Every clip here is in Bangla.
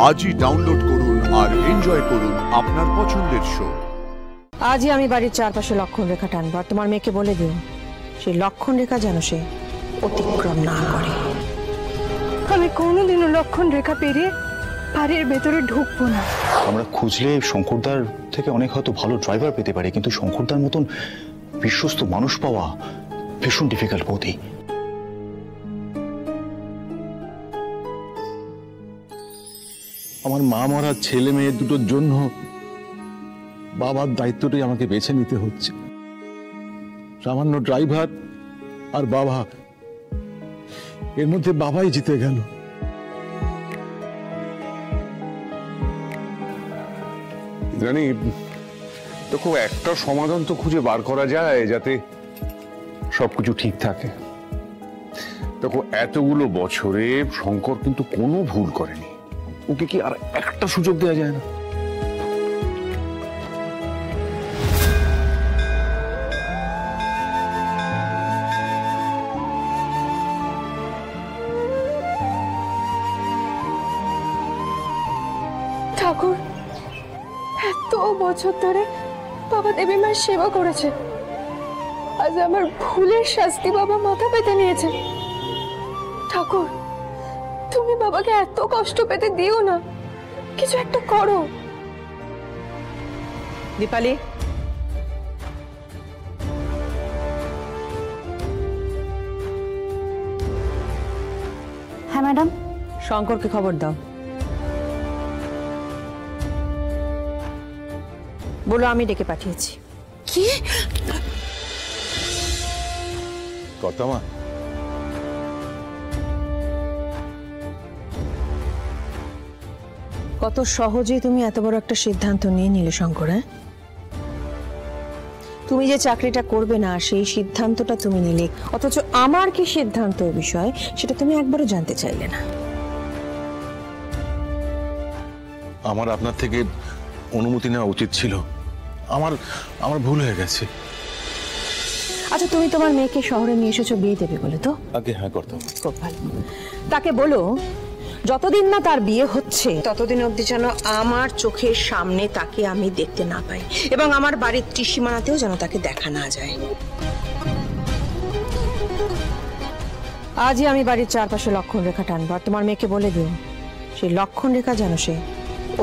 আজই ডাউনলোড করুন আর এনজয় করুন আপনার পছন্দের শো। আজই আমি বাড়ির চারপাশে লক্ষণ রেখা টানব, আর তোমার মেয়েকে বলে দিও সেই লক্ষণ রেখা যেন সে অতিক্রম না করে। আমি কোনোদিনও লক্ষণ রেখা পেরিয়ে বাড়ির ভেতরে ঢুকবো না। আমরা খুঁজলে শঙ্করদার থেকে অনেক হয়তো ভালো ড্রাইভার পেতে পারি, কিন্তু শঙ্করদার মতন বিশ্বস্ত মানুষ পাওয়া ভীষণ ডিফিকাল্ট বৌদি। আমার মা মরা ছেলে মেয়ে দুটোর জন্য বাবার দায়িত্বটাই আমাকে বেছে নিতে হচ্ছে। সামান্য ড্রাইভার আর বাবা, এর মধ্যে বাবাই জিতে গেল। জানি তো, খুব একটা সমাধান তো খুঁজে বার করা যায় যাতে সবকিছু ঠিক থাকে। দেখো, এতগুলো বছরে শঙ্কর কিন্তু কোনো ভুল করেনি, ওকে কি আর একটা সুযোগ দেওয়া যায় না? ঠাকুর এত বছর ধরে বাবা দেবী মায়ের সেবা করেছে, আজ আমার ভুলের শাস্তি বাবা মাথা পেতে নিয়েছে। ঠাকুর, তুমি বাবাকে এত কষ্ট পেতে দিও না, কিছু একটা করো। দীপালি, হ্যাঁ ম্যাডাম। শঙ্করকে খবর দাও, বলো আমি ডেকে পাঠিয়েছি। কি? কর্তামা, কত সহজেই তুমি এত বড় একটা সিদ্ধান্ত নিয়ে নিলে শঙ্কর। তুমি যে চাকরিটা করবে না সেই সিদ্ধান্তটা তুমি নিলে, অথচ আমার কি সিদ্ধান্ত বিষয় সেটা তুমি একবারও জানতে চাইলে না। আমার আপনার থেকে অনুমতি নেওয়া উচিত ছিল। আমার ভুল হয়ে গেছে। আচ্ছা, তুমি তোমার মেয়েকে শহরে নিয়ে এসেছো বিয়ে দেবে বলে তো? আগে হ্যাঁ কর্তামা। খুব ভালো। তাকে বলো যতদিন না তার বিয়ে হচ্ছে ততদিন অবধি যেন আমার চোখের সামনে তাকে আমি দেখতে না পাই, এবং আমার বাড়ির ত্রিসীমানাতেও যেন তাকে দেখা না যায়। আজই আমি বাড়ির চারপাশে লক্ষণ রেখা টানব, আর তোমার মেয়েকে বলে দিও সেই লক্ষণ রেখা যেন সে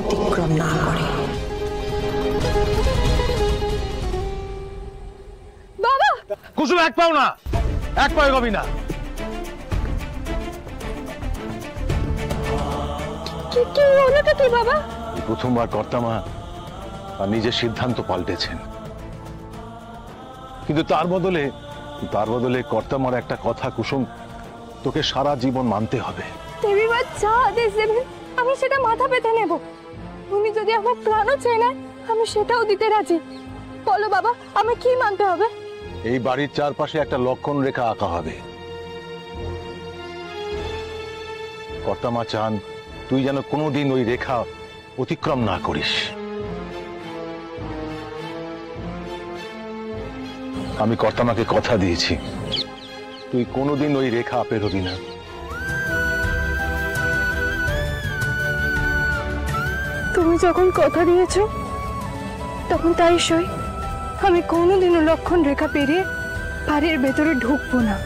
অতিক্রম না করে। বাবা! কুসুম, এক পাও না, এক পাও এগোবি না। কি হলোটা কি বাবা? প্রথমবার কর্তামা আর নিজের সিদ্ধান্ত পাল্টেছেন, কিন্তু তার বদলে কর্তামার একটা কথা কুসুম, তোকে সারা জীবন মানতে হবে। দেবী মা যা আদেশ দেবেন আমি সেটা মাথা পেতে নেব। উনি যদি আমার প্রাণও চাই না, আমি সেটাও দিতে রাজি। বলো বাবা, আমি কি মানতে হবে? এই বাড়ির চারপাশে একটা লক্ষণ রেখা আঁকা হবে। কর্তামা চান তুই যেন কোনোদিন ওই রেখা অতিক্রম না করিস। আমি কর্তামাকে কথা দিয়েছি, তুই কোনোদিন ওই রেখা পেরোবি না। তুমি যখন কথা দিয়েছো তখন তাই সই। আমি কোনোদিনও লক্ষণ রেখা পেরিয়ে বাড়ির ভেতরে ঢুকবো না।